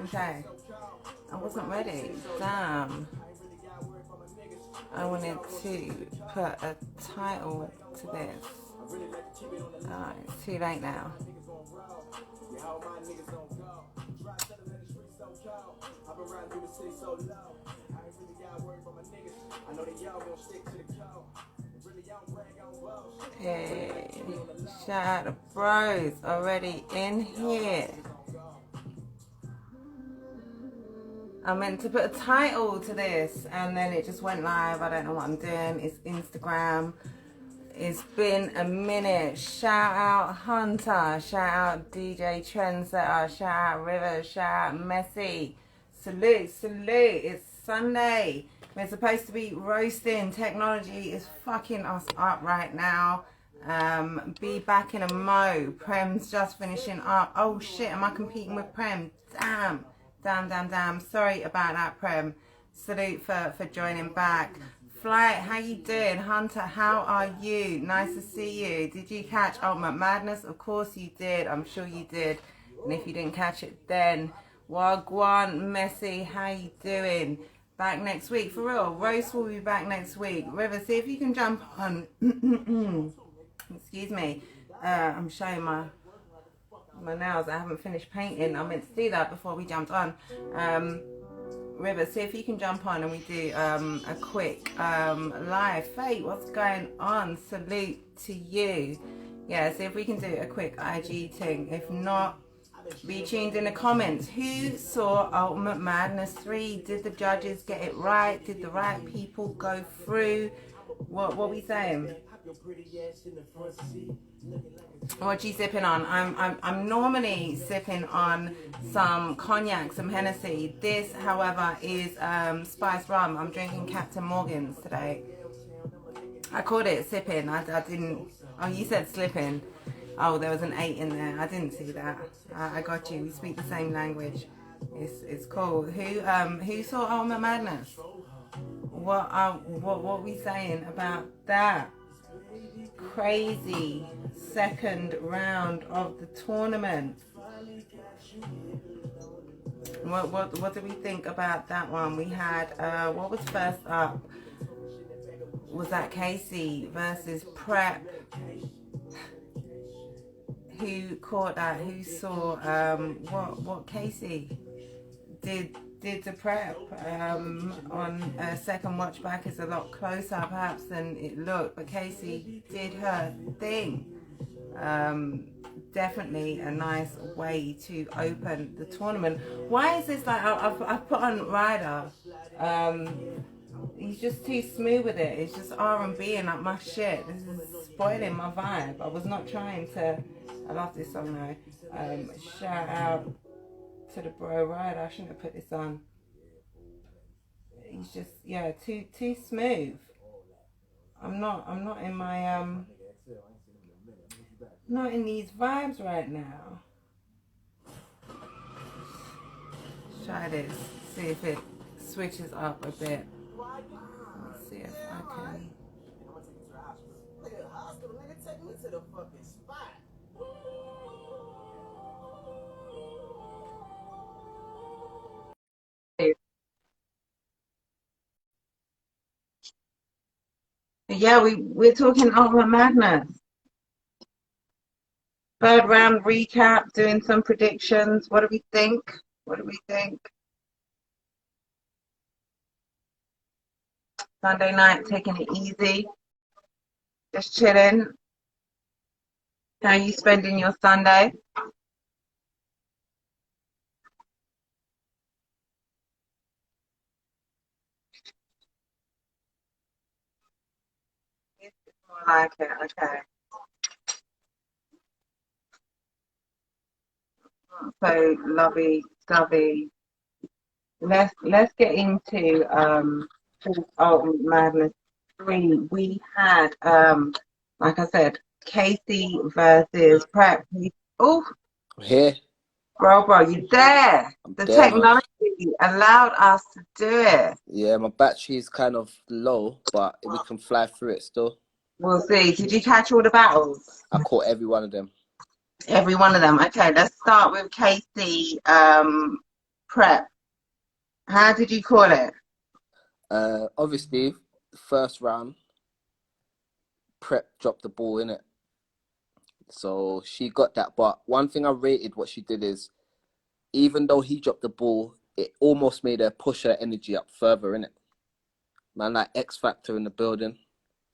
Okay. I wasn't ready. Damn. I wanted to put a title to this. It's too late now. Hey, shout out to bros already in here. I meant to put a title to this and then it just went live. I don't know what I'm doing. It's Instagram. It's been a minute. Shout out Hunter. Shout out DJ Trendsetter. Shout out River. Shout out Messi. Salute, salute. It's Sunday. We're supposed to be roasting. Technology is fucking us up right now. Be back in a mo. Prem's just finishing up. Oh shit, am I competing with Prem? Damn. Damn. Sorry about that, Prem. Salute for joining back. Flight, how you doing? Hunter, how are you? Nice to see you. Did you catch Ultimate Madness? Of course you did. I'm sure you did. And if you didn't catch it then, Wagwan, Messi, how you doing? Back next week. For real, Roast will be back next week. River, see if you can jump on. Excuse me. I'm showing my nails. I haven't finished painting. I meant to do that before we jumped on. River, see if you can jump on and we do a quick live. Fate, what's going on? Salute to you. Yeah, see if we can do a quick IG thing. If not, be tuned in the comments. Who saw Ultimate Madness 3? Did the judges get it right? Did the right people go through? What we saying? What you sipping on? I'm normally sipping on some cognac, some Hennessy. This, however, is spiced rum. I'm drinking Captain Morgan's today. I called it sipping. I didn't. Oh, you said slipping. Oh, there was an 8 in there. I didn't see that. I got you. We speak the same language. It's cool. Who saw Ultimate Madness? What we saying about that? Crazy second round of the tournament. What do we think about that one? We had what was first up? Was that Casey versus Prep? Who caught that? Who saw what Casey did to Prep on a second watch back is a lot closer perhaps than it looked, but Casey did her thing. Definitely a nice way to open the tournament. Why is this like I've put on Ryder, he's just too smooth with it. It's just R&B and like my shit. This is spoiling my vibe. I was not trying to. I love this song though. Shout out to the bro Ryder. I shouldn't have put this on. He's just too smooth. I'm not in my not in these vibes right now. Try this. See if it switches up a bit. Let's see if I can. Yeah, we're talking Ultimate Madness. Third round recap, doing some predictions. What do we think? Sunday night, taking it easy, just chilling. How are you spending your Sunday? It's more like it, okay. So lovey dovey. Let's get into Ultimate Madness 3. We had like I said, Casey versus Prep. Oh, here. Bro, you there? The technology allowed us to do it. Yeah, my battery is kind of low, but we can fly through it still. We'll see. Did you catch all the battles? I caught every one of them. Every one of them. Okay, let's start with Casey Prep. How did you call it? Obviously, first round, Prep dropped the ball in it, so she got that. But one thing I rated what she did is, even though he dropped the ball, it almost made her push her energy up further in it. Man, like X Factor in the building.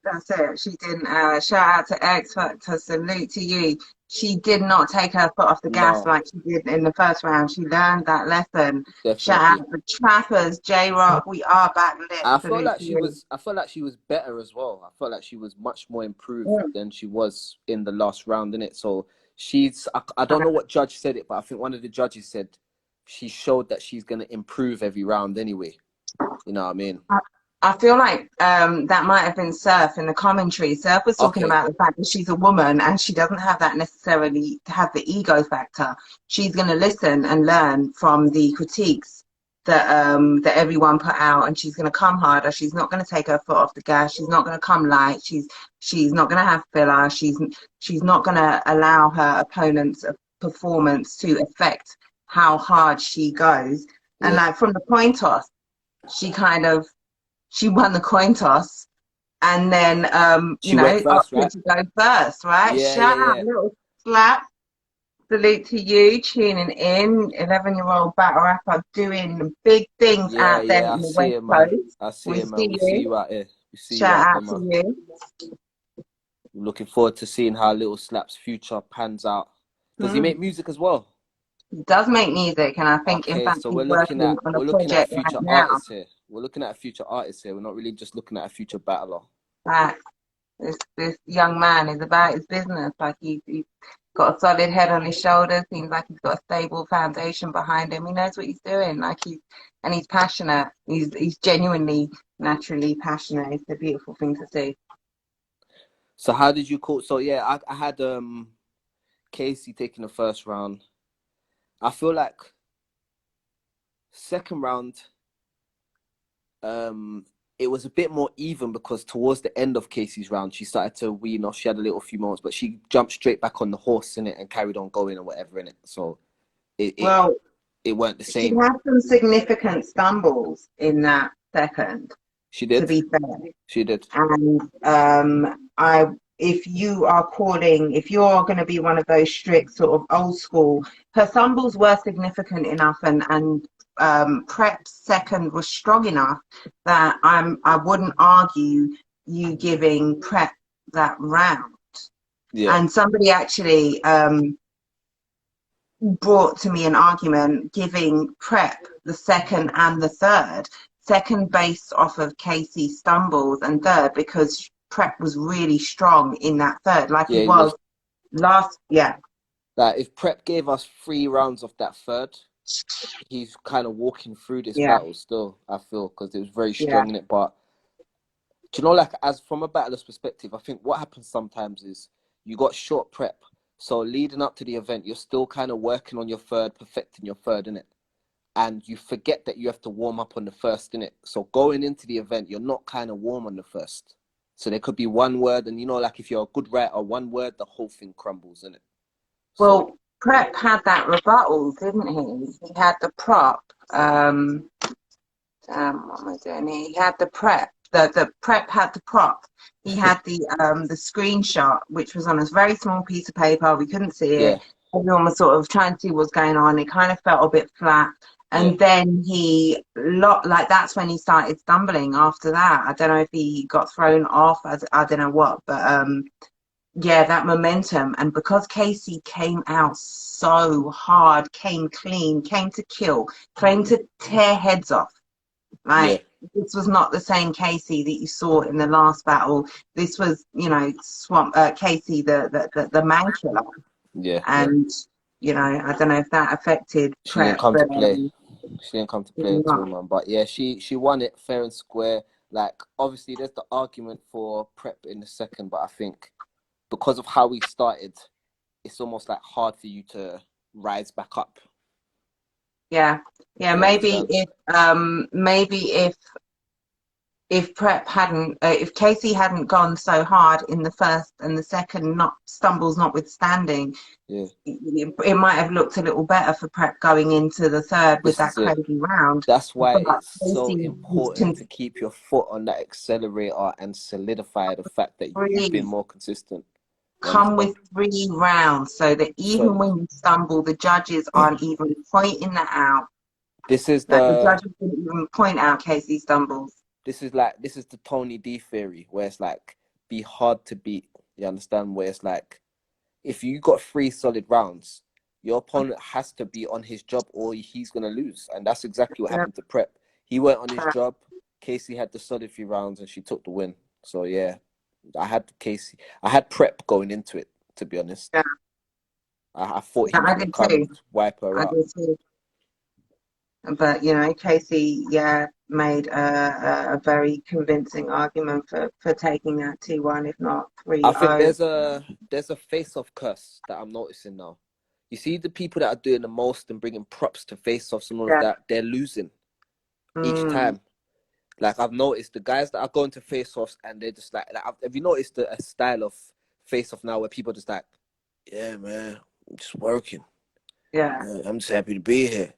That's it. She didn't. Shout out to X Factor. Salute to you. She did not take her foot off the gas No, like she did in the first round. She learned that lesson. Shout out definitely. to Trappers, J Rock. We are back lit. I felt Salute like to she you. was. I felt like she was better as well. I felt like she was much more improved Mm. than she was in the last round in it. So she's. I don't know what judge said it, but I think one of the judges said she showed that she's going to improve every round anyway. You know what I mean? I I feel like that might have been Surf in the commentary. Surf was talking Okay. about the fact that she's a woman and she doesn't have that necessarily to have the ego factor. She's going to listen and learn from the critiques that everyone put out, and she's going to come harder. She's not going to take her foot off the gas. She's not going to come light. She's not going to have filler. She's not going to allow her opponent's performance to affect how hard she goes. And Yeah. like from the coin toss, she kind of she won the coin toss, and then She went first, opted right? to go first, right? Yeah, yeah, Shout out, yeah, little slap. Salute to you tuning in. 11-year-old battle rapper doing big things yeah, out there yeah. I in the see West it, man. Coast. I see We it, man. see We see you. you out here. We see you Shout out there, out to man. you. Looking forward to seeing how Little Slap's future pans out. Does he make Hmm. music as well? He does make music, and I think, in Okay, fact, so he's we're looking working at on a we're looking at a project right future now. artist here. We're looking at a future artist here. We're not really just looking at a future battler. That this young man is about his business. Like he's got a solid head on his shoulders. Seems like he's got a stable foundation behind him. He knows what he's doing. He's passionate. He's genuinely, naturally passionate. It's a beautiful thing to see. So how did you call? So yeah, I had Casey taking the first round. I feel like second round um it was a bit more even because towards the end of Casey's round she started to wean off. She had a little few moments, but she jumped straight back on the horse in it and carried on going or whatever in it. So it it, Well, it weren't the she same. had some significant stumbles in that second, She to did. be fair. She did. And I, if you're going to be one of those strict sort of old school, her fumbles were significant enough, and Prep's second was strong enough that I wouldn't argue you giving Prep that round. Yeah. And somebody actually brought to me an argument giving Prep the second and the third. Second based off of Casey's stumbles, and third because Prep was really strong in that third, like he Yeah, he was was. last. Yeah, Like if Prep gave us 3 rounds of that third, he's kind of walking through this yeah, battle still, I feel, because it was very yeah. strong in it. But do you know, like as from a battler's perspective, I think what happens sometimes is you got short prep. So leading up to the event, you're still kind of working on your third, perfecting your third in it. And you forget that you have to warm up on the first in it. So going into the event, you're not kind of warm on the first. So there could be one word, and like if you're a good writer, one word, the whole thing crumbles in it. So Well, Prep had that rebuttal, didn't he? He had the prop. What am I doing here? He had the prep. The prep had the prop. He had the screenshot, which was on a very small piece of paper. We couldn't see yeah, it. Everyone was sort of trying to see what's going on. It kind of felt a bit flat. yeah, And then like that's when he started stumbling after that. I don't know if he got thrown off. I don't know what, but yeah, that momentum. And because Casey came out so hard, came clean, came to kill, came to tear heads off. yeah, Like this was not the same Casey that you saw in the last battle. This was, Swamp Casey, the man killer, yeah. and I don't know if that affected She didn't Prep, come to but play. She didn't come to play at all, not. man. But yeah, she won it fair and square. Like obviously, there's the argument for Prep in the second, but I think because of how we started, it's almost like hard for you to rise back up. Yeah, yeah. You understand? Maybe if if Casey hadn't gone so hard in the first and the second, not stumbles notwithstanding, Yeah, it might have looked a little better for Prep going into the third with this that is it. crazy round. That's why But it's so Casey was important to keep your foot on that accelerator and solidify the fact that you've been free, more consistent. You come understand? with 3 rounds so that even So when you stumble, the judges aren't even pointing that out. this is Like the the judges didn't even point out Casey stumbles. this is the Tony D theory where it's like be hard to beat. You understand? Where it's like if you got 3 solid rounds, your opponent has to be on his job or he's gonna lose. And that's exactly what Yeah. happened to Prep. He went on his job. Casey had the solid few rounds and she took the win. So yeah, I had Prep going into it, to be honest. Yeah. I thought he Yeah, was I gonna did come too. and wipe her I out. did too. But Casey, yeah, made a very convincing argument for taking that 2-1, if not I 3 think 0. there's a face-off curse that I'm noticing now. You see the people that are doing the most and bringing props to face-offs and all of Yeah. that, they're losing each Mm, time. Like I've noticed the guys that are going to face-offs and they're just have you noticed a style of face-off now where people are just like, yeah, man, I'm just working. yeah. I'm just happy to be here.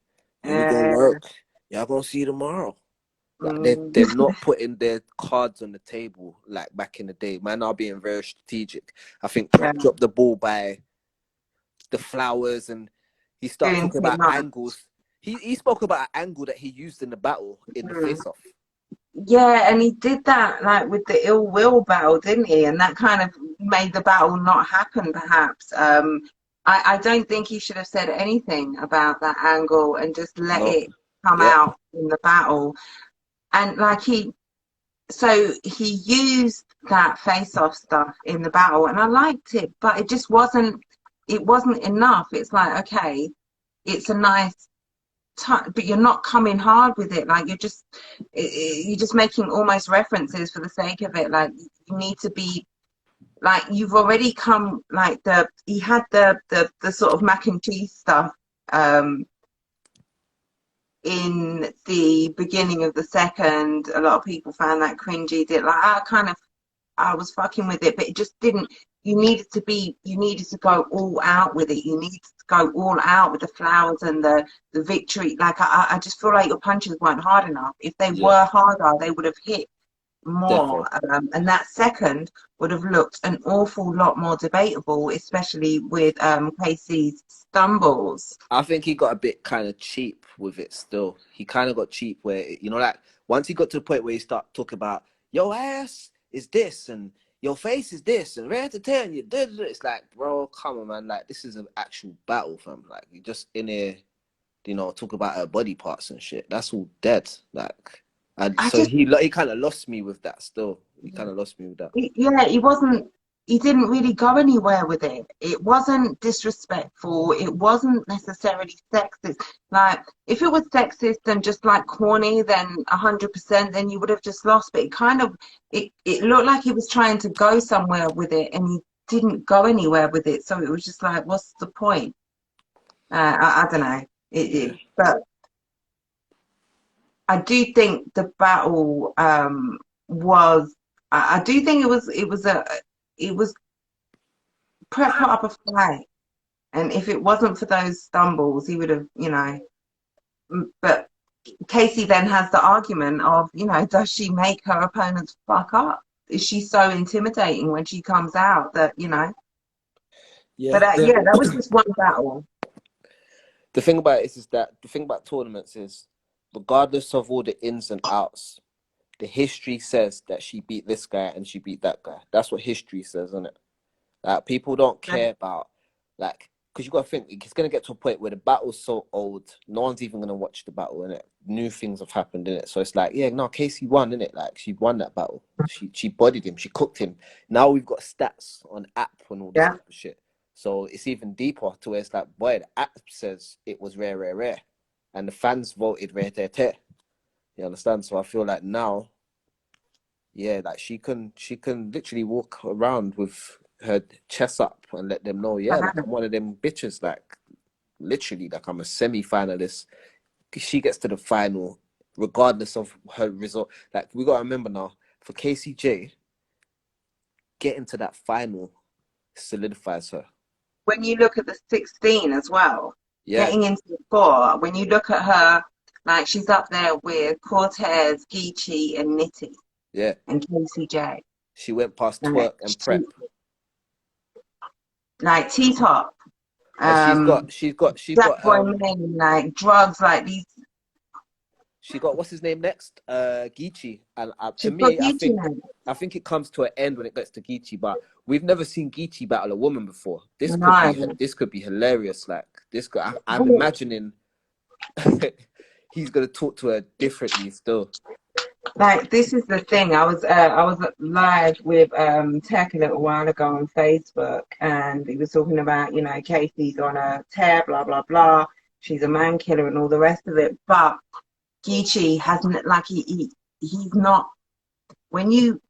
Let me go Yeah. work. Y'all gonna see you tomorrow. Like Mm, they're not putting their cards on the table like back in the day. Man are being very strategic. I think yeah. Prep dropped the ball by the flowers and he started Doing talking too about much. angles. He spoke about an angle that he used in the battle in the Mm. face-off. Yeah, and he did that like with the ill will battle, didn't he? And that kind of made the battle not happen, perhaps. I don't think he should have said anything about that angle and just let No. it come Yep. out in the battle. And like he used that face-off stuff in the battle, and I liked it, but it wasn't enough. It's like, okay, it's a nice but you're not coming hard with it. Like you're just making almost references for the sake of it. Like you need to be like you've already come like he had the sort of mac and cheese stuff um in the beginning of the second. A lot of people found that cringy. Did like I was fucking with it, but it just didn't. You needed to go all out with it. You needed to go all out with the flowers and the victory. Like I just feel like your punches weren't hard enough. If they Yeah. were harder, they would have hit more. Defo. And that second would have looked an awful lot more debatable, especially with Casey's stumbles. I think he got a bit kind of cheap with it still. He kind of got cheap where, like once he got to the point where he start talking about your ass is this and your face is this and red to ten, you did it's like, bro, come on, man. Like this is an actual battle, fam. Like you just in here, talk about her body parts and shit. That's all dead. Like, and I so just he kind of lost me with that still. He kind of lost me with that. Yeah, he didn't really go anywhere with it. It wasn't disrespectful. It wasn't necessarily sexist. Like, if it was sexist and just like corny, then 100%, then you would have just lost. But it looked like he was trying to go somewhere with it and he didn't go anywhere with it. So it was just like, what's the point? I don't know. Yeah. But I do think the battle was. I do think it was Prep put up a fight, and if it wasn't for those stumbles, he would have, But Casey then has the argument of, does she make her opponents fuck up? Is she so intimidating when she comes out that? Yeah. But yeah, that was just one battle. The thing about it is that the thing about tournaments is, regardless of all the ins and outs, the history says that she beat this guy and she beat that guy. That's what history says, isn't it? Like people don't care about because you got to think it's gonna get to a point where the battle's so old, no one's even gonna watch the battle in it. New things have happened in it, so it's like, yeah, no, Casey won in it. Like she won that battle. She bodied him. She cooked him. Now we've got stats on app and all this Yeah. type of shit. So it's even deeper to where it's like, boy, the app says it was rare, rare, rare, and the fans voted rare, rare, rare. You understand? So I feel like now, yeah, like she can literally walk around with her chest up and let them know, yeah, like I'm one of them bitches, like literally, like I'm a semi-finalist. She gets to the final, regardless of her result. Like, we gotta remember now, for KCJ, getting to that final solidifies her. When you look at the 16 as well, Yeah, getting into the four, when you look at her, like she's up there with Cortez, Geechee, and Nitty yeah. and KCJ. She went past Like, twerk and prep. like T-Top, And Jack Boy Men, like drugs, like these. she got, what's his name next? Geechee. And to She's got me, Geechee now. I think it comes to an end when it gets to Geechee, but we've never seen Geechee battle a woman before. This No. could be hilarious. Like, I'm imagining he's gonna talk to her differently still. Like this is the thing. I was live with Tech a little while ago on Facebook, and he was talking about, you know, Casey's on a tear, blah blah blah. She's a man killer and all the rest of it. But Geechee hasn't, like he's not. When you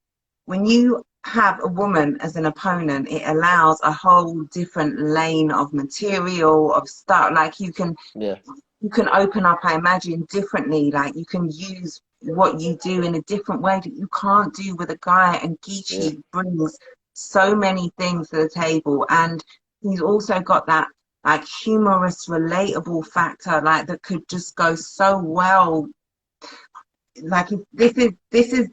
have a woman as an opponent, it allows a whole different lane of material of stuff. Like Yeah, you can open up, I imagine, differently. Like you can use what you do in a different way that you can't do with a guy. And yeah, Geechee brings so many things to the table, and he's also got that like humorous, relatable factor, like that could just go so well. Like this is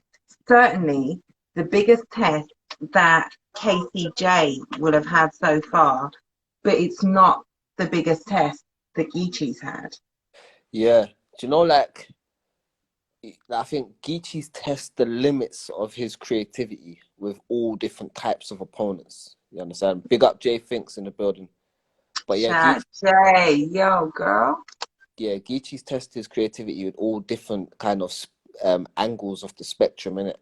certainly the biggest test that KCJ will have had so far, but it's not the biggest test that Geechee's had. yeah. Do you know, like, I think Geechee's tests the limits of his creativity with all different types of opponents. You understand? Big up Jay Finks in the building. But yeah, Chat Jay, yo, girl. Geechee's test his creativity with all different kind of angles of the spectrum, innit?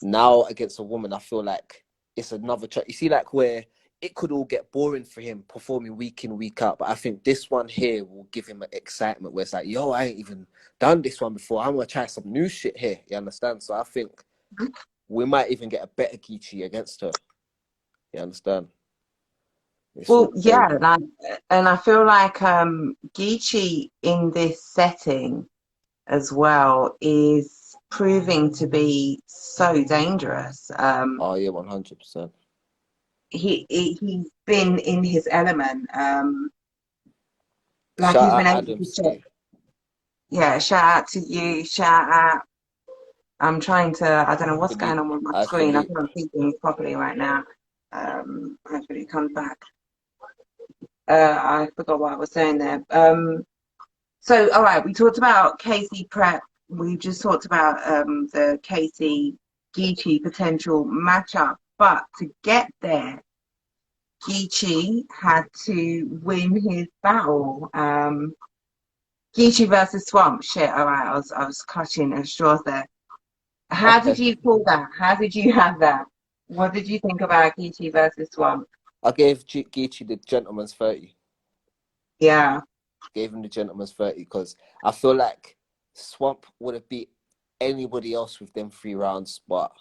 Now against a woman, I feel like it's another track. You see, like, where it could all get boring for him performing week in, week out. But I think this one here will give him an excitement where it's like, yo, I ain't even done this one before. I'm gonna try some new shit here. You understand? So I think we might even get a better Geechee against her. You understand? Well, yeah, Very. like, and I feel like Geechee in this setting as well is proving to be so dangerous. Oh yeah, 100%. He's been in his element. Like Shout he's been out able Adam to check. Stay. Yeah, shout out to you. Shout out. I'm trying to. I don't know what's going Philippe. on with my I screen. I Philippe. can't see things properly right now. Hopefully it comes back. I forgot what I was saying there. So, all right, we talked about Casey Prep. We just talked about the Casey Geechee potential matchup. But to get there, Geechee had to win his battle. Geechee versus Swamp. Shit, all right, I was clutching at straws there. How did Okay. you call that? How did you have that? What did you think about Geechee versus Swamp? I gave Geechee the gentleman's 30. Yeah, Gave him the gentleman's 30 because I feel like Swamp would have beat anybody else with them 3 rounds, but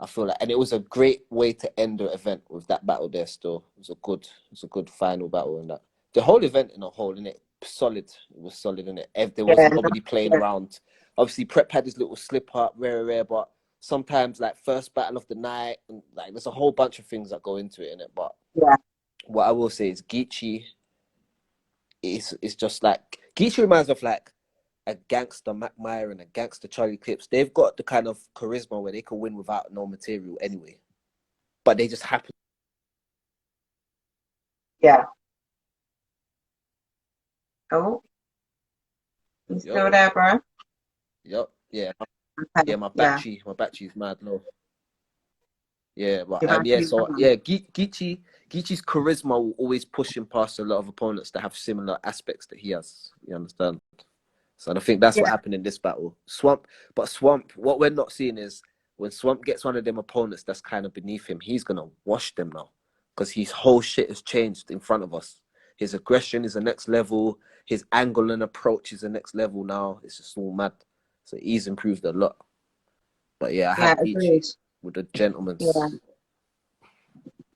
I feel like, and it was a great way to end the event with that battle there. Still, it was a good final battle in that. The whole event in a whole, in it, solid. It was solid in it. There was yeah, nobody playing yeah, around. Obviously, Prep had his little slip up, rare, but sometimes like first battle of the night, and like there's a whole bunch of things that go into it in it. But yeah, what I will say is Geechee is just like, Geechee reminds me of like a gangster Mac Meyer and a gangster Charlie Clips. They've got the kind of charisma where they can win without no material anyway, but they just happen. yeah. Oh, you Yep, still there, bro? yep, yeah, Okay, yeah. yeah. My battery's mad low. Yeah, but You're back yeah. to So yeah, Geechee's charisma will always push him past a lot of opponents that have similar aspects that he has. You understand? So I think that's what yeah, happened in this battle. Swamp, what we're not seeing is when Swamp gets one of them opponents that's kind of beneath him, he's gonna wash them now. Because his whole shit has changed in front of us. His aggression is the next level, his angle and approach is the next level now. It's just all mad. So he's improved a lot. But yeah, I yeah. had Agreed. Geechee with the Yeah, gentleman's.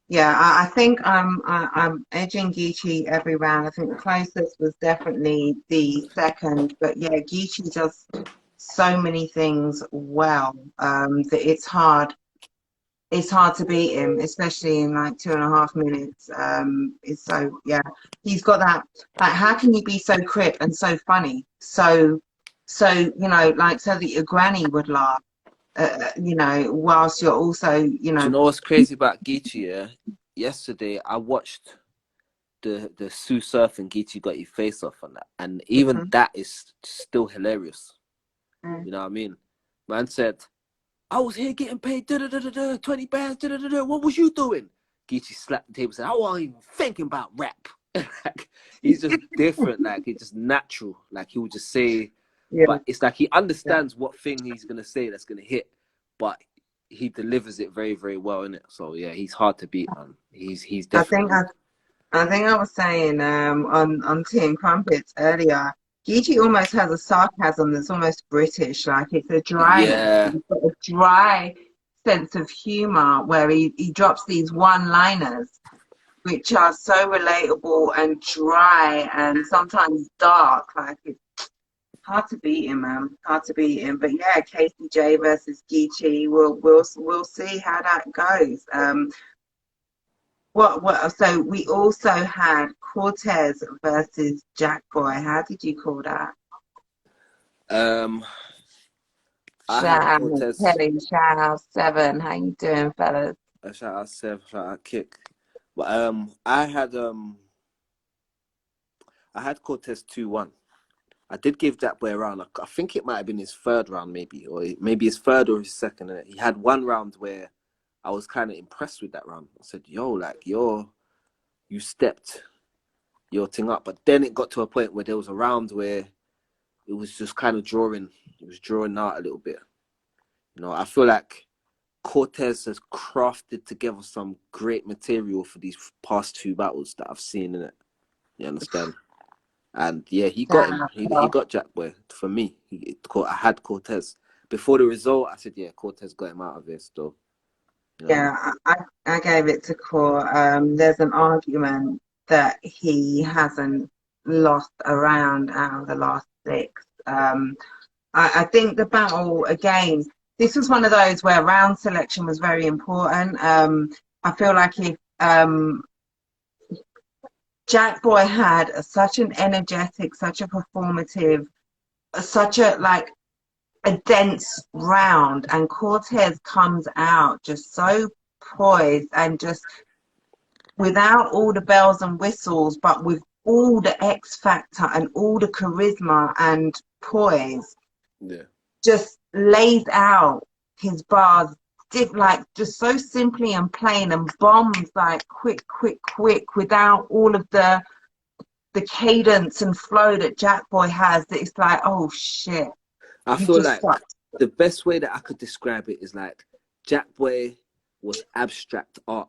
yeah. I think I'm edging Geechee every round. I think the closest was definitely the second, but yeah, Geechee just so many things well, that it's hard to beat him, especially in like 2.5 minutes. It's so, yeah, he's got that, like, how can you be so crip and so funny? Like, so that your granny would laugh, whilst you're also, Do you know what's crazy about Geechee? Yeah, yesterday I watched the Sue Surf and Geechee got your face off on that, and even Mhm. that is still hilarious. Mm. You know what I mean? Man said, I was here getting paid 20 bands, what was you doing? Geechee slapped the table and said, I wasn't even thinking about rap. Like, he's just different, like he's just natural. Like he would just say, Yeah, but it's like he yeah. understands what thing he's gonna say that's gonna hit, but he delivers it very, very well in it. So yeah, he's hard to beat, man. He's I think definitely. I think I was saying, on Tea and Crumpets earlier, Gigi almost has a sarcasm that's almost British. Like, it's a dryness. Yeah, He's got a dry sense of humor where he drops these one-liners which are so relatable and dry and sometimes dark. Like, it's hard to beat him, man. Hard to beat him. But yeah, Casey J versus Gigi. We'll see how that goes. So we also had Cortez versus Jack Boy. How did you call that? um, I Shout had out Cortez. Kelly, shout out Seven. How you doing, fellas? Shout out Seth, shout out Kick. But I had Cortez 2-1. I did give Jack Boy a round. I think it might have been his third round, maybe, or maybe his third or his second. And he had one round where I was kind of impressed with that round. I said, "Yo, like you stepped your thing up." But then it got to a point where there was a round where it was just kind of drawing. It was drawing out a little bit. I feel like Cortez has crafted together some great material for these past two battles that I've seen in it. You understand? And yeah, he got Shout him. out, He Prof. got Jack Boy. For me, I had Cortez. Before the result, I said, yeah, Cortez got him out of this, though. You know what I mean? Yeah, I gave it to Core. There's an argument that he hasn't lost a round out of the last six. I think the battle again, this was one of those where round selection was very important. I feel like if Jack Boy had such an energetic, such a performative, such a like a dense round, and Cortez comes out just so poised and just without all the bells and whistles, but with all the X factor and all the charisma and poise, Yeah. just lays out his bars like just so simply and plain, and bombs like quick, quick, quick, without all of the cadence and flow that Jack Boy has. That it's like, oh shit, I you feel just like sucked. the best way that I could describe it is like Jack Boy was abstract art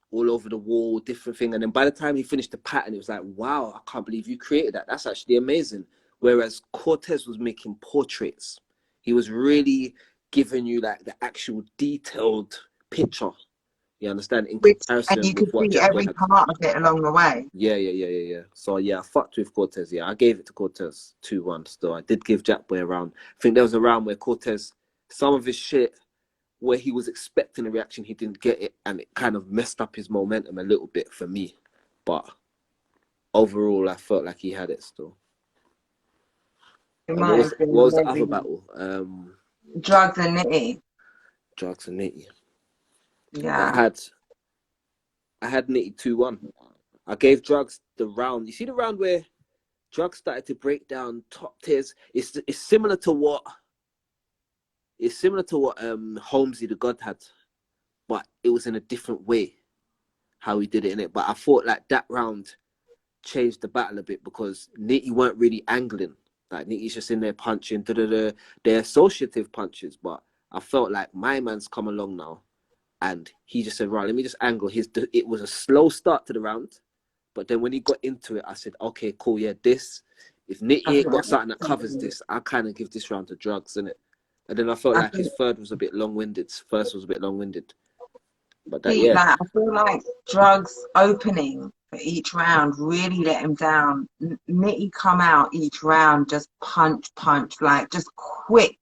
all over the wall, different thing. And then by the time he finished the pattern, it was like, wow, I can't believe you created that. That's actually amazing. Whereas Cortez was making portraits. He was really giving you like the actual detailed picture. You understand? In Which, and comparison you with could what see Jack Boy every had. part of it along the way. Yeah. So yeah, I fucked with Cortez. Yeah, I gave it to Cortez 2-1 still. I did give Jack Boy a round. I think there was a round where Cortez, some of his shit where he was expecting a reaction, he didn't get it, and it kind of messed up his momentum a little bit for me. But overall, I felt like he had it still. It And might have what been was the other maybe battle? Drugs and Nitty. Drugs and Nitty. Yeah, Yeah. I had Nitty 2-1. I gave Drugs the round. You see the round where Drugs started to break down top tiers. It's similar to what Holmesy the God had, but it was in a different way how he did it in it. But I thought like that round changed the battle a bit because Nitty weren't really angling. Like Nitty's just in there punching, they're associative punches. But I felt like my man's come along now, and he just said, "Right, let me just angle his." It was a slow start to the round, but then when he got into it, I said, "Okay, cool, yeah, this." If I Nitty ain't think got that something that makes covers sense. this, I kind of give this round to Drugs, innit? And then I felt I like his think, third was a bit long-winded. First was a bit long-winded, but that, see, yeah, like, I feel like Drugs opening for each round, really let him down. Nitty come out each round, just punch, like just quick,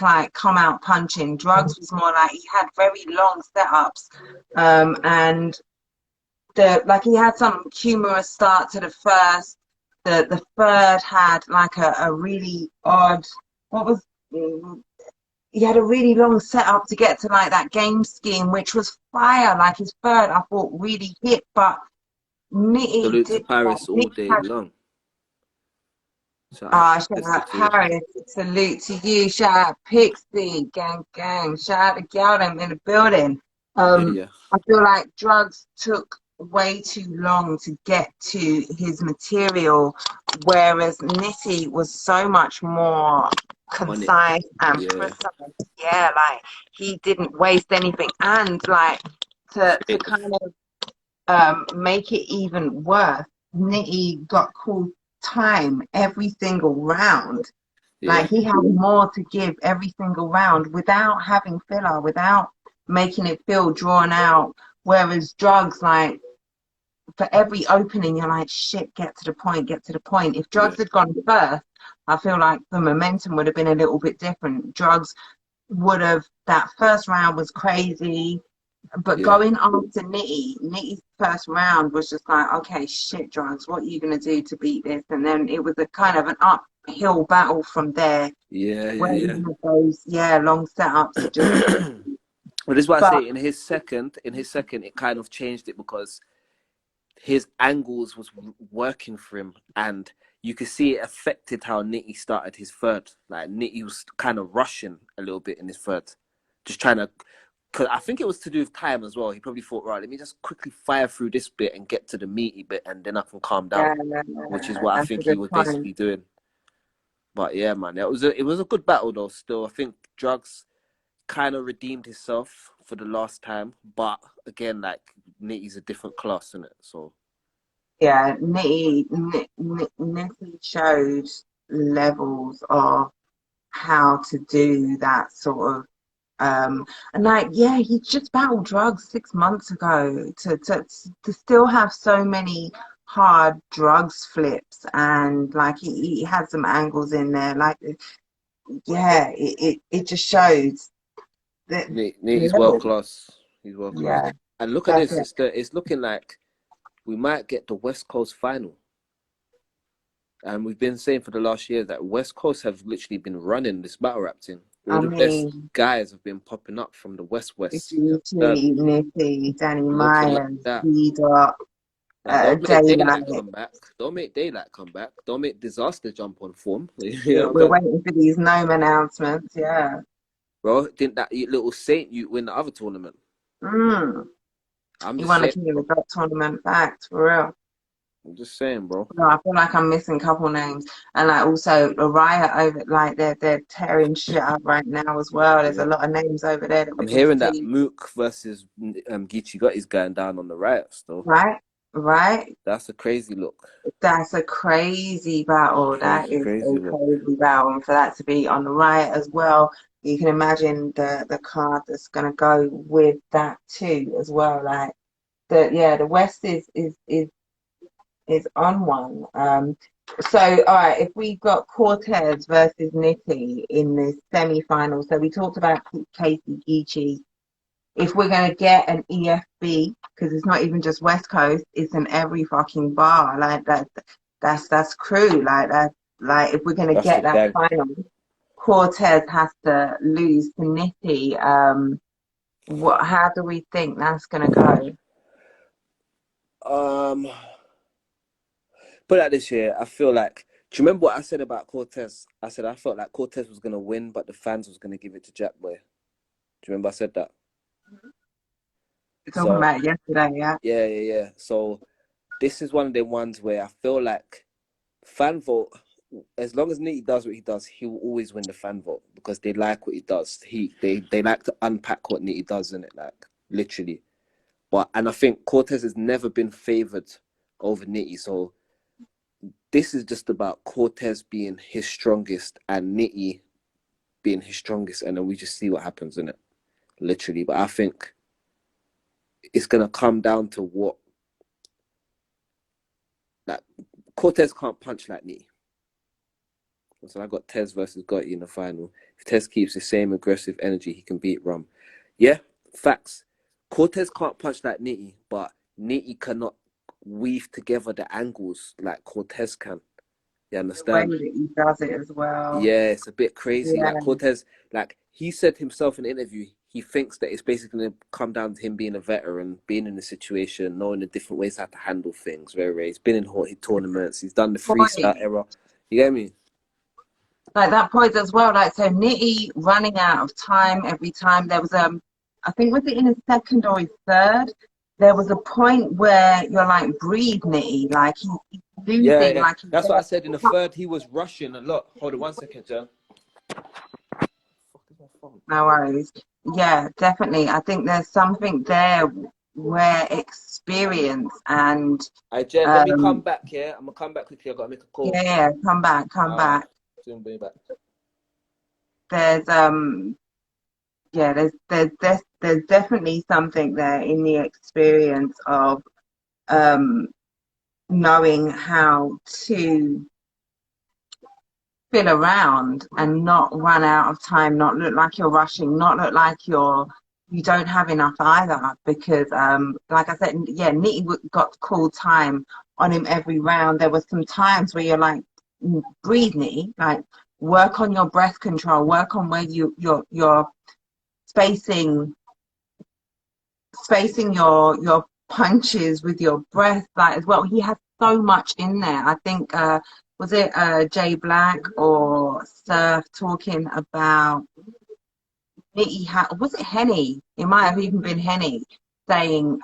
like come out punching. Drugs was more like he had very long setups, and like he had some humorous start to the first. The third had like a really odd. What was he had a really long setup to get to like that game scheme, which was fire. Like his third, I thought really hit, but Nitty Salute to did Paris all Nitty day had long. Shout out ah, to shout Pixie out too. Paris. Salute to you. Shout out Pixie. Gang. Shout out to Galdem in the building. Yeah, Um, yeah, I feel like drugs took way too long to get to his material, whereas Nitty was so much more on it. concise and Yeah, precise. Yeah, like he didn't waste anything. And like to creative. kind of make it even worse, Nitty got called time every single round. Yeah, Like he had more to give every single round without having filler, without making it feel drawn out. Whereas drugs, like for every opening, you're like, shit, get to the point, get to the point. If yeah, drugs had gone first, I feel like the momentum would have been a little bit different. Drugs would have, that first round was crazy. But yeah, going after Nitty's first round was just like, okay, shit, drugs, what are you gonna do to beat this? And then it was a kind of an uphill battle from there, yeah, where he yeah, had those, yeah, long setups. It just, yeah. Well, this is why I but say in his second, it kind of changed it because his angles was working for him, and you could see it affected how Nitty started his third. Like Nitty was kind of rushing a little bit in his third, just trying to. Cause I think it was to do with time as well. He probably thought, right, let me just quickly fire through this bit and get to the meaty bit, and then I can calm down. yeah, Which is what I that's a think he good was point. basically doing. But yeah, man, it was a good battle though. Still, I think Drugs kind of redeemed himself for the last time, but again, like Nitty's a different class, isn't it? So Yeah, Nitty showed levels of how to do that sort of and like yeah, he just battled drugs 6 months ago to still have so many hard drugs flips, and like he had some angles in there, like yeah, it just shows that Nitty's world level. class. He's world class. Yeah, And look at that's this. it. It's looking like we might get the West Coast final. And we've been saying for the last year that West Coast have literally been running this battle rap thing. All I the best mean, guys have been popping up from the West. You understand? Gucci, Nippy, Danny Looking like Myers, that. B Dot, Now don't make Daylight. Daylight come back. Don't make Daylight come back. Don't make Disaster jump on form. You know what I'm We're saying? waiting for these gnome announcements. Yeah. Bro, didn't that little Saint you win the other tournament? Mm. I'm He just won the saying, King of the bro. Dot tournament. Facts, for real. I'm just saying, bro. No, I feel like I'm missing a couple names, and like also the Riot over, like they're tearing shit up right now as well. There's a Yeah. lot of names over there that I'm we need to hearing that see. Mook versus Geechee Gotti's going down on the right still. Right, right. That's a crazy look. That's a crazy battle. That Crazy, is crazy a look. crazy battle, and for that to be on the Riot as well, you can imagine the card that's gonna go with that too as well. Like the West is on one. So, all right, if we've got Cortez versus Nitti in this semi-final, so we talked about Casey Geechee. If we're going to get an EFB, because it's not even just West Coast, it's in every fucking bar. Like that's crew. Like that. Like if we're going to That's the get that gang. final, Cortez has to lose to Nitti. What? How do we think that's going to go? Um, put it like this year, I feel like. Do you remember what I said about Cortez? I said I felt like Cortez was gonna win, but the fans was gonna give it to Jack Boy. Do you remember I said that? We're talking So about it yesterday, yeah. yeah. So this is one of the ones where I feel like fan vote. As long as Nitty does what he does, he will always win the fan vote because they like what he does. They like to unpack what Nitty does in it, like literally. And I think Cortez has never been favored over Nitty, so this is just about Cortez being his strongest and Nitty being his strongest, and then we just see what happens in it, literally. But I think it's gonna come down to what Like Cortez can't punch like Nitty. So I got Tez versus Gotti in the final. If Tez keeps the same aggressive energy, he can beat Rum. Yeah, facts. Cortez can't punch like Nitty, but Nitty cannot weave together the angles like Cortez can. You The way understand? that he does it as well. Yeah, it's a bit crazy. Yeah. Like Cortez, like he said himself in an interview, he thinks that it's basically going to come down to him being a veteran, being in the situation, knowing the different ways how to handle things. He's been in tournaments, he's done the freestyle Point. era. You get me? Like that point as well. Like so, Nitty running out of time every time. There was I think was it in his second or his third? There was a point where you're like, breathe, Nitty. Like he's Yeah, losing. yeah. Like he's That's what I there. said in the third. He was rushing a lot. Hold on 1 second, Jen. Fuck is my phone? No worries. Yeah, definitely. I think there's something there where experience and Hey, Jen, let me come um back here. I'm gonna come back quickly. I gotta make a call. yeah, come back, come All right, back. soon be back. There's yeah, there's definitely something there in the experience of um knowing how to feel around and not run out of time, not look like you're rushing, not look like you don't have enough either. Because like I said, yeah, Nitty got called time on him every round. There was some times where you're like, breathe, Nitty, like work on your breath control, work on where you're spacing your punches with your breath, like as well. He had so much in there. I think was it Jay Black or Surf talking about was it Henny? It might have even been Henny saying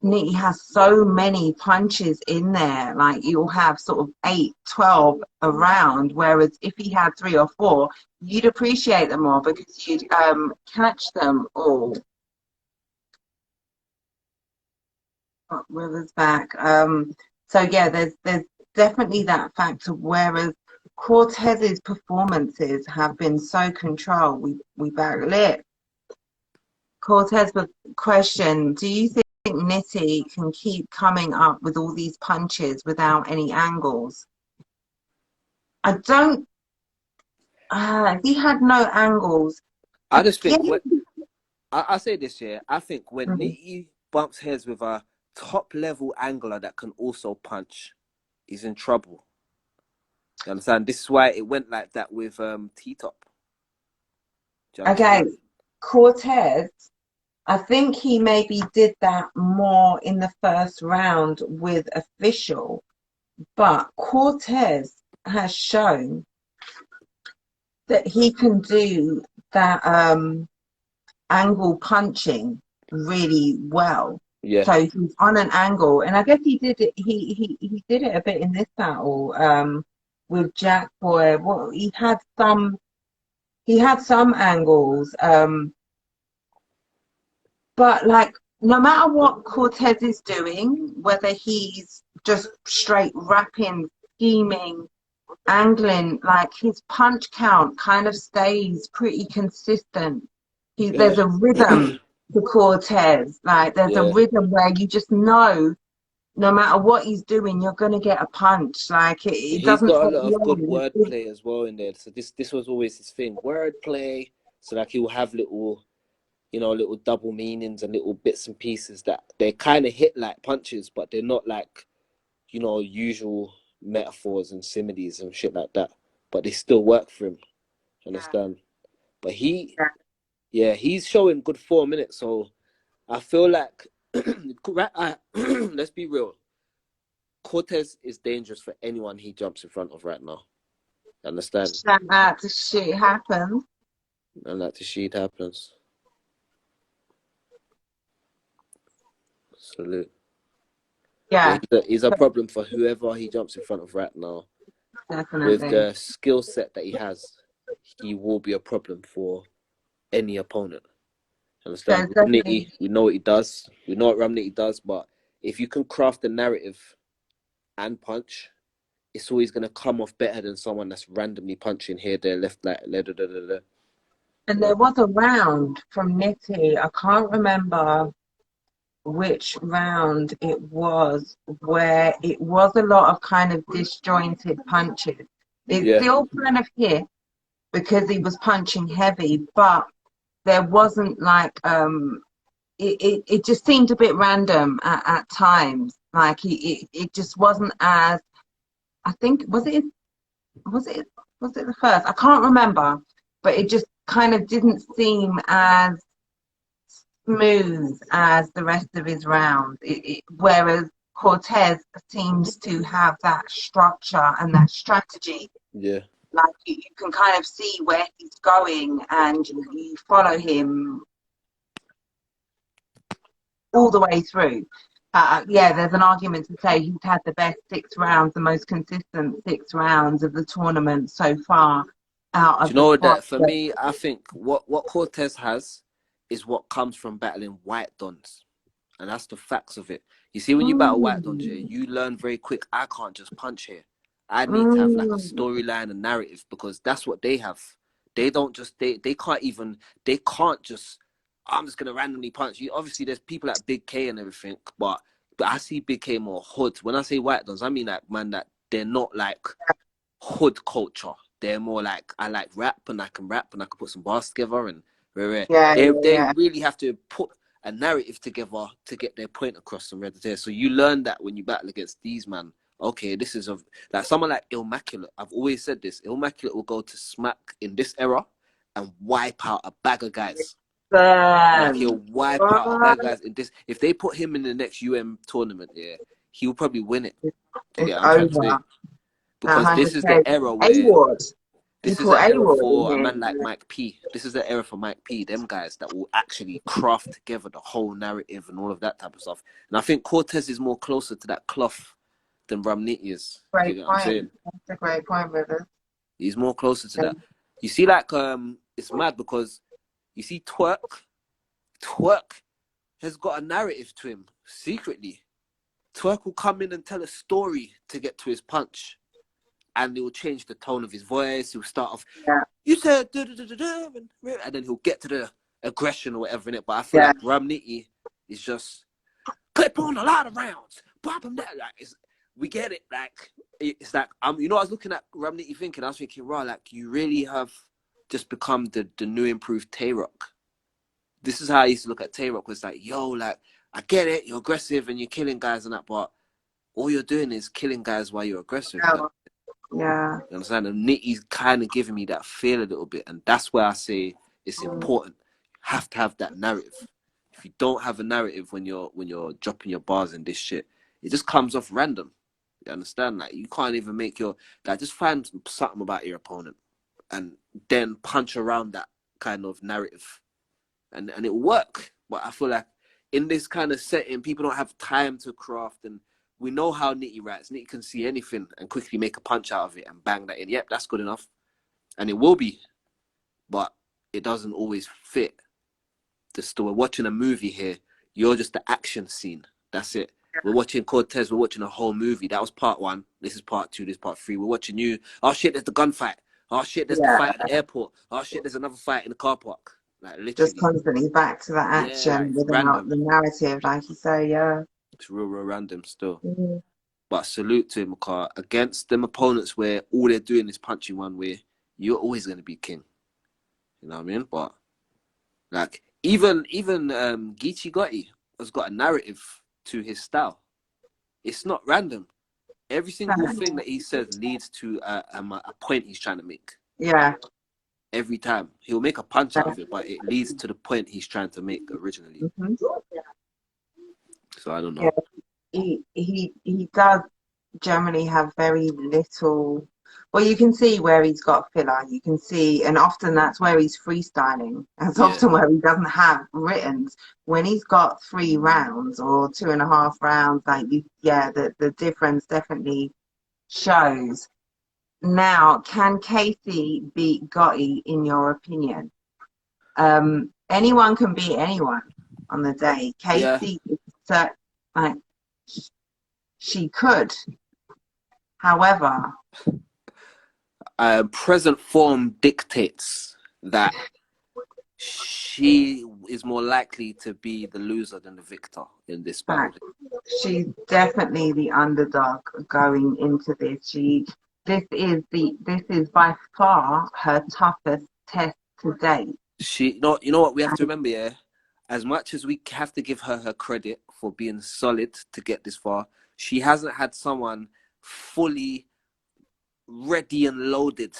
Nitty has so many punches in there, like you'll have sort of 8, 12 around, whereas if he had 3 or 4, you'd appreciate them more because you'd catch them all. Rivers back. So yeah, there's definitely that factor. Whereas Cortez's performances have been so controlled. We backlit. Cortez with question: do you think Nitty can keep coming up with all these punches without any angles? I don't. He had no angles. I just think Again, I say this here. I think when mhm. Nitty bumps heads with a top level angler that can also punch, he's in trouble. You understand? This is why it went like that with T Top. Do you Okay, understand? Cortez. I think he maybe did that more in the first round with official, but Cortez has shown that he can do that angle punching really well. Yeah. So he's on an angle, and I guess he did it. He did it a bit in this battle with Jack Boy. Well, he had some angles. But like, no matter what Cortez is doing, whether he's just straight rapping, scheming, angling, like his punch count kind of stays pretty consistent. Yeah. There's a rhythm to Cortez. Like there's a Yeah. rhythm where you just know no matter what he's doing, you're gonna get a punch. Like it He's doesn't got a take lot of good long. wordplay as well in there. So this was always his thing. Wordplay. So like he'll have little, little double meanings and little bits and pieces that they kind of hit like punches, but they're not like, usual metaphors and similes and shit like that. But they still work for him. Understand? But Yeah. yeah, he's showing good 4 minutes. So I feel like, let's be real. Cortez is dangerous for anyone he jumps in front of right now. Understand? Shout out to shit happens. And that the shit happens. Salute. Yeah, Yeah, he's a problem for whoever he jumps in front of right now. With definitely. the skill set that he has, he will be a problem for any opponent. Understand? There's definitely. Nitty, we know what he does. We know what Nitty does, but if you can craft a narrative and punch, it's always going to come off better than someone that's randomly punching here, there, left, like, da, da, da, da. And there was a round from Nitty. I can't remember which round it was where it was a lot of kind of disjointed punches. It Yeah, still kind of hit because he was punching heavy, but there wasn't like it just seemed a bit random at times. Like it just wasn't as, I think, was it was it the first? I can't remember, but it just kind of didn't seem as smooth as the rest of his round. Whereas Cortez seems to have that structure and that strategy. yeah. Like you can kind of see where he's going, and you follow him all the way through. Yeah, there's an argument to say he's had the best 6 rounds, the most consistent 6 rounds of the tournament so far out Do you of the know squad. that for me, I think what Cortez has is what comes from battling white dons. And that's the facts of it. You see, when you battle white dons here, Mm, you learn very quick, I can't just punch here. I need to have like a mm, storyline and narrative because that's what they have. They don't just they can't even they can't just I'm just gonna randomly punch you. Obviously there's people like Big K and everything, but I see Big K more hood. When I say white dons, I mean like man that they're not like hood culture. They're more like I like rap and I can rap and I can put some bars together and yeah, yeah, they yeah. really have to put a narrative together to get their point across and read there. So you learn that when you battle against these man. Okay, this is like someone like Immaculate. I've always said this. Immaculate will go to smack in this era and wipe out a bag of guys. Like he'll wipe out a bag of But guys in this. If they put him in the next tournament, yeah, he'll probably win it. Do you it's get what I'm trying to say? over at Because this is 100K. the era where A-Ward. You this is put an era A-Ward in for a man here. like Mike P. This is the era for Mike P. Them guys that will actually craft together the whole narrative and all of that type of stuff. And I think Cortez is more closer to that cloth than Ramniti is. Do you Great get what I'm point. saying? That's a great point, brother. He's more closer to that. You see, like it's mad because you see Twerk has got a narrative to him secretly. Twerk will come in and tell a story to get to his punch. And it will change the tone of his voice. He'll start off, Yeah, you said, da, da, da, da, da, and then he'll get to the aggression or whatever in it. But I feel yeah, like Ramniti is just clip on a lot of rounds, pop him that. Like we get it. Like it's like you know, I was looking at Ramniti thinking, I was thinking, raw, like you really have just become the new improved Tay Rock. This is how I used to look at Tay Rock. Was like, yo, like I get it, you're aggressive and you're killing guys and that, but all you're doing is killing guys while you're aggressive. yeah, Like, yeah. you understand? And Nitty's kind of giving me that feel a little bit. And that's where I say it's important. You have to have that narrative. If you don't have a narrative when you're dropping your bars and this shit, it just comes off random. You understand? Like you can't even make your like just find something about your opponent and then punch around that kind of narrative. And it'll work. But I feel like in this kind of setting, people don't have time to craft and we know how Nitty writes. Nitty can see anything and quickly make a punch out of it and bang that in. Yep, that's good enough. And it will be, but it doesn't always fit the story. We're watching a movie here. You're just the action scene. That's it. We're watching Cortez. We're watching a whole movie. That was part one. This is part two. This is part three. We're watching you. Oh shit, there's the gunfight. Oh shit, there's the Yeah, fight at the airport. Oh shit, there's another fight in the car park. Like just literally. constantly back to that Yeah, like action it's without random. the narrative, like you say, yeah. It's real random still. Mhm. But salute to him, because against them opponents where all they're doing is punching one way, you're always going to be king. You know what I mean? But like even Geechee Gotti has got a narrative to his style. It's not random. Every single thing that he says leads to a point he's trying to make. Yeah, Every time he'll make a punch out of it, but it leads to the point he's trying to make originally. hmm, So I don't yeah. know. He does generally have very little. Well, you can see where he's got filler. You can see, and often that's where he's freestyling. That's Yeah, often where he doesn't have written. When he's got 3 rounds or 2.5 rounds, like you, yeah, the difference definitely shows. Now, can Casey beat Gotti in your opinion? Anyone can beat anyone on the day. yeah. Casey, like she could. However, Present form dictates that she is more likely to be the loser than the victor in this battle. Fact. She's definitely the underdog going into this. This is by far her toughest test to date. You know what we have to remember, yeah? As much as we have to give her credit for being solid to get this far, she hasn't had someone fully ready and loaded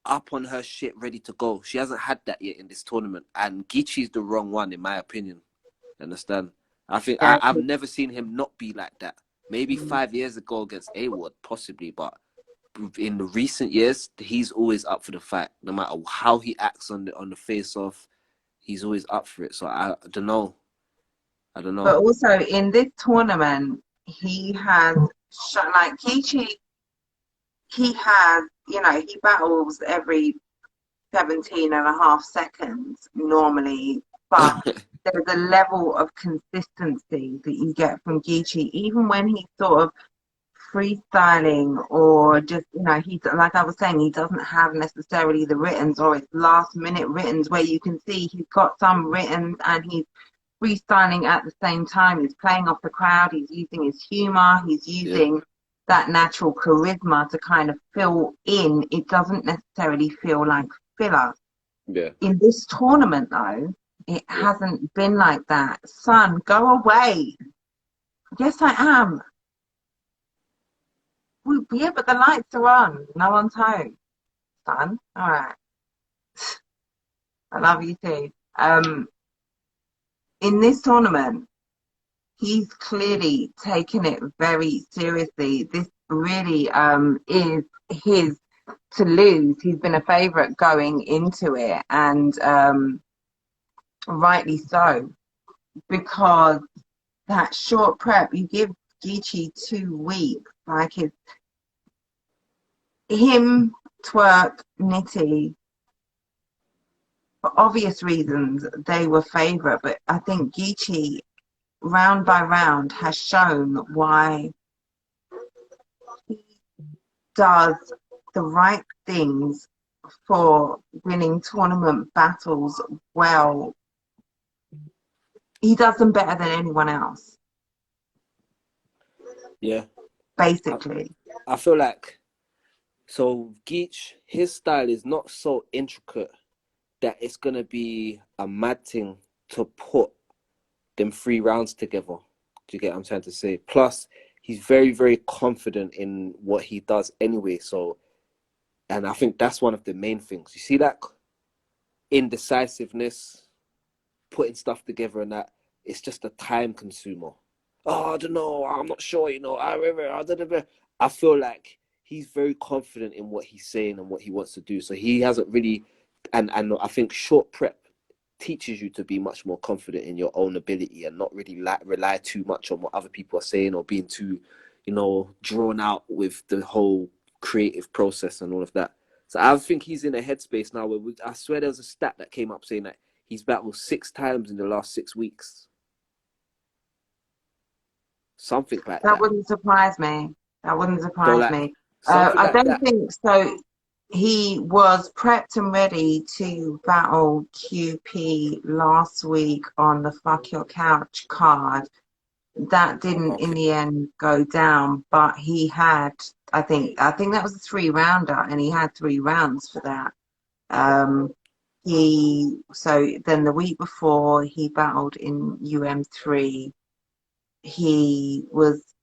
up on her shit ready to go. She hasn't had that yet in this tournament. And Geechee's the wrong one, in my opinion. Understand? I think Yeah, I've never seen him not be like that. Maybe 5 years ago against A-Ward, possibly, but in the recent years, he's always up for the fight. No matter how he acts on the face off, he's always up for it. So I don't know. I don't but know. also in this tournament, he has shown like he has, he battles every 17 and a half seconds normally, but there's a level of consistency that you get from Geechee, even when he's sort of freestyling or just, he's like I was saying, he doesn't have necessarily the writtens or it's last minute writtens where you can see he's got some writtens and he's freestyling at the same time. He's playing off the crowd, he's using his humor, he's Yeah, using that natural charisma to kind of fill in. It doesn't necessarily feel like filler. yeah, In this tournament, though, it yeah. hasn't been like that. Son, go away. Yes, I am. Yeah, but the lights are on. No one's home, son. All right. I love you too. In this tournament, he's clearly taken it very seriously. This really is his to lose. He's been a favourite going into it, and rightly so, because that short prep, you give Geechee 2 weeks, like it's him, Twerk, Nitty, for obvious reasons, they were favourite, but I think Geechee, round by round, has shown why he does the right things for winning tournament battles well. He does them better than anyone else, Yeah. I, basically. I feel like so Geach, his style is not so intricate that it's gonna be a mad thing to put them 3 rounds together. Do you get what I'm trying to say? Plus, he's very, very confident in what he does anyway. So, and I think that's one of the main things. You see that indecisiveness, putting stuff together, and that it's just a time consumer. Oh, I don't know. I'm not sure. I feel like he's very confident in what he's saying and what he wants to do. So he hasn't really, and I think short prep teaches you to be much more confident in your own ability and not really rely too much on what other people are saying or being too, drawn out with the whole creative process and all of that. So I think he's in a headspace now where I swear there was a stat that came up saying that he's battled 6 times in the last 6 weeks. Something like That that. wouldn't surprise me. That wouldn't So surprise like me. something I like don't that. think so. He was prepped and ready to battle QP last week on the Fuck Your Couch card. That didn't in Okay. the end go down, but he had, I think that was a 3 rounder, and he had 3 rounds for that. So then the week before he battled in UM3, he was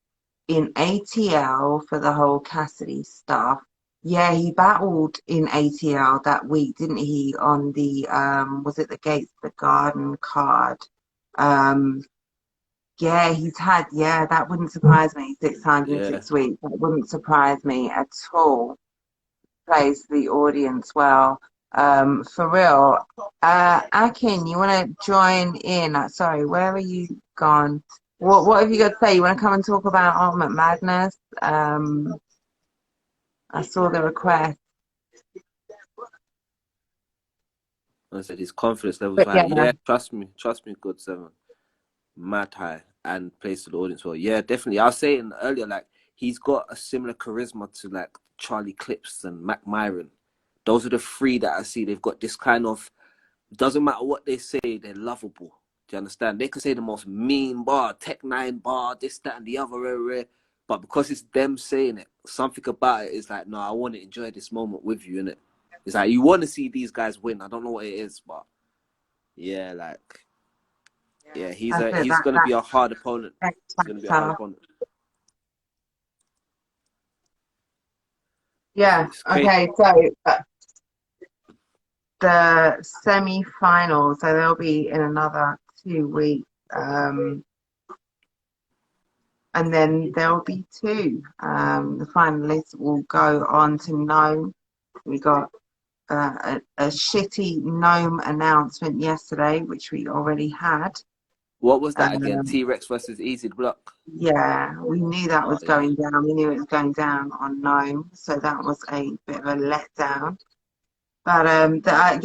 in ATL for the whole Cassidy stuff. Yeah, he battled in ATL that week, didn't he? On the was it the Gates of the Garden card? Um, yeah, that wouldn't surprise me. 6 times in Yeah. 6 weeks, that wouldn't surprise me at all. Plays the audience well. For real. Akin, you want to join in? Sorry, where are you gone? What have you got to say? You want to come and talk about Ultimate Madness? I saw the request. I said his confidence levels But high. yeah, Yeah, trust me, good seven. Mad high and plays to the audience well. Yeah, definitely. I was saying earlier, like he's got a similar charisma to like Charlie Clips and Mac Myron. Those are the three that I see. They've got this kind of Doesn't matter what they say, they're lovable. Do you understand? They can say the most mean bar, Tech Nine bar, this, that, and the other, but because it's them saying it, something about it is like, no, I want to enjoy this moment with you, innit? It's like you want to see these guys win. I don't know what it is, but yeah, like yeah, That's it. he's gonna be a hard opponent. X He's gonna be a hard factor. opponent. Yeah. It's crazy. Okay. So the semi-finals, so they'll be in another 2 weeks, and then there'll be two. The finalists will go on to Nome. We got a shitty Gnome announcement yesterday, which we already had. What was that again? Um, T-Rex versus Easy Block. yeah, we knew that Oh was yeah, going down. We knew it was going down on Gnome, so that was a bit of a letdown. But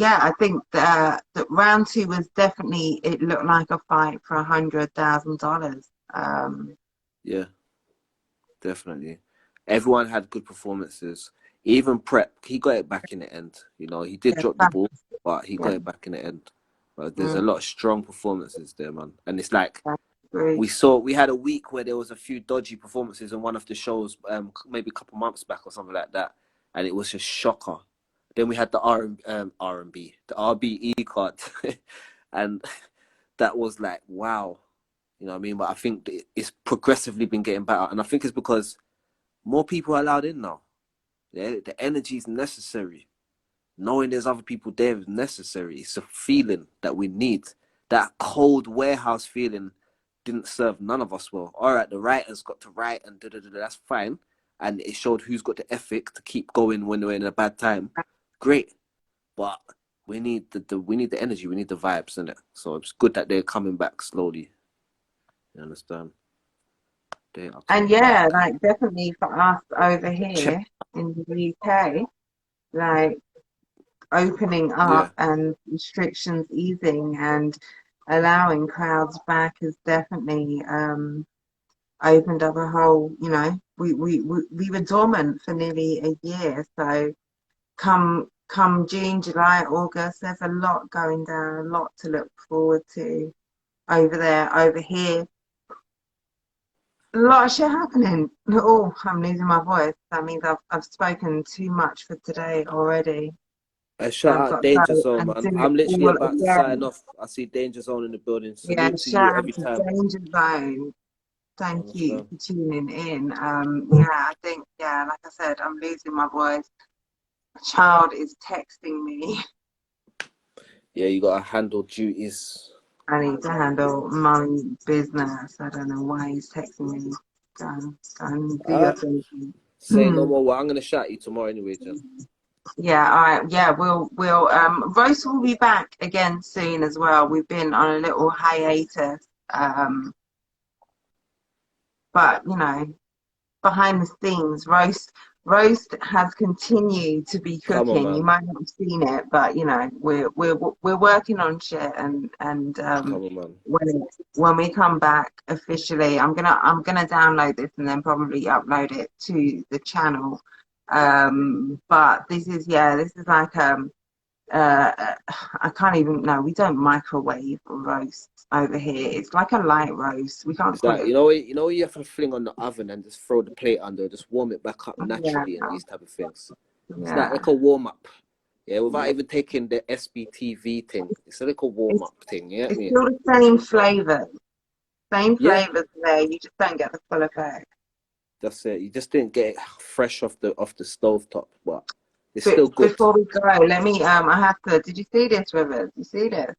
yeah, I think that round two was definitely, it looked like a fight for $100,000. yeah, definitely. Everyone had good performances. Even Prep, he got it back in the end. You know, he did Yeah, drop the ball, but he yeah, got it back in the end. But there's a mm, lot of strong performances there, man. And it's like I agree. we had a week where there was a few dodgy performances in one of the shows, maybe a couple months back or something like that, and it was just shocker. Then we had the R&B, the RBE card, and that was like wow, you know what I mean. But I think it's progressively been getting better, and I think it's because more people are allowed in now. The energy is necessary. Knowing there's other people there is necessary. It's a feeling that we need. That cold warehouse feeling didn't serve none of us well. All right, the writers got to write and that's fine. And it showed who's got the ethic to keep going when we're in a bad time. Great. But we need we need the energy, we need the vibes in it. So it's good that they're coming back slowly. You understand? They are And coming back. yeah, like definitely for us over here in the UK, like opening Yeah. up and restrictions easing and allowing crowds back has definitely opened up a whole, we were dormant for nearly a year. So come June, July, August, there's a lot going down, a lot to look forward to over there. Over here, a lot of shit happening. Oh, I'm losing my voice. That means I've spoken too much for today already. And And shout I've out got to Danger go Zone, and do man. it I'm literally all about to sign again. off. I see Danger Zone in the building. Yeah, Salute to you shout every out to time. Danger Zone. You Thank you understand? for tuning in. Yeah, I think, yeah, like I said, I'm losing my voice. A child is texting me. Yeah, you gotta handle duties. I need to handle mummy business. I don't know why he's texting me. Go and do your Alright. thing. Say no more. Well, I'm gonna shout you tomorrow anyway, Jen. Yeah, all right. Yeah, we'll Roast will be back again soon as well. We've been on a little hiatus. But behind the scenes, Roast has continued to be Come on, cooking. You man. might not have seen it, but we're working on shit, and Come on, man. when we come back officially, I'm gonna download this and then probably upload it to the channel. But this is like I can't even no, we don't microwave roasts over here. It's like a light roast. We can't It's call like it. you know you have to fling on the oven and just throw the plate under, just warm it back up Yeah, naturally and these type of things. It's like yeah. a warm up. Yeah, without Yeah. even taking the SBTV thing. It's a little warm It's up thing, you get it's me? still the same Yeah, flavors there. You just don't get the full effect. that's it. You just didn't get it fresh off the stove top, but it's But still good. before we go, let me I have to. Did you see this, Rivers? You see this?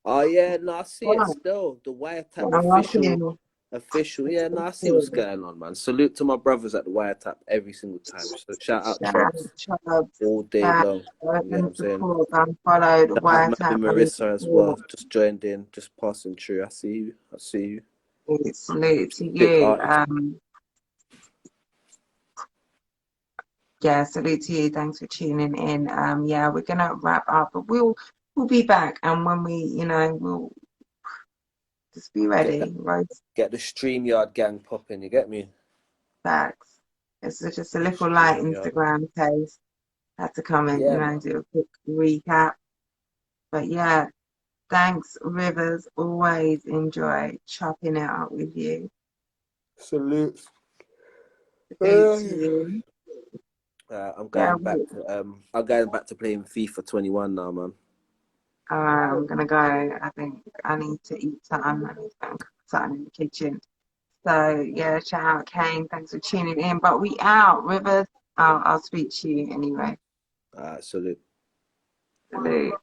Oh yeah, no, I see it Wow. still. The Wiretap I'm official. Yeah, no, I see what's watching. going on, man. Salute to my brothers at the Wiretap every single time. So shout out Shout out Chubbs Chubbs, all day long. You get what and I'm saying? support, unfollowed, Shout out White Mammy Hat, and Marissa as support. well. Just joined in, just passing through. I see you. I see you. Salute to Big you. artist. Yeah, salute to you. Thanks for tuning in. Yeah, we're gonna wrap up, but we'll be back, and when we'll just be Get that. ready, right? Get the StreamYard gang popping. You get me? Facts. It's just a little light StreamYard. Instagram taste. Had to come and Yeah, man. do a quick recap. But yeah, Thanks, Rivers. Always enjoy chopping it up with you. Salute. Salute to you. I'm Yeah, going back to I'm going back to playing FIFA 21 now, man. I'm gonna go. I think I need to eat something. I need to go and cook something in the kitchen. So yeah, shout out Kane. Thanks for tuning in. But we out, Rivers. I'll speak to you anyway. Salute. Salute.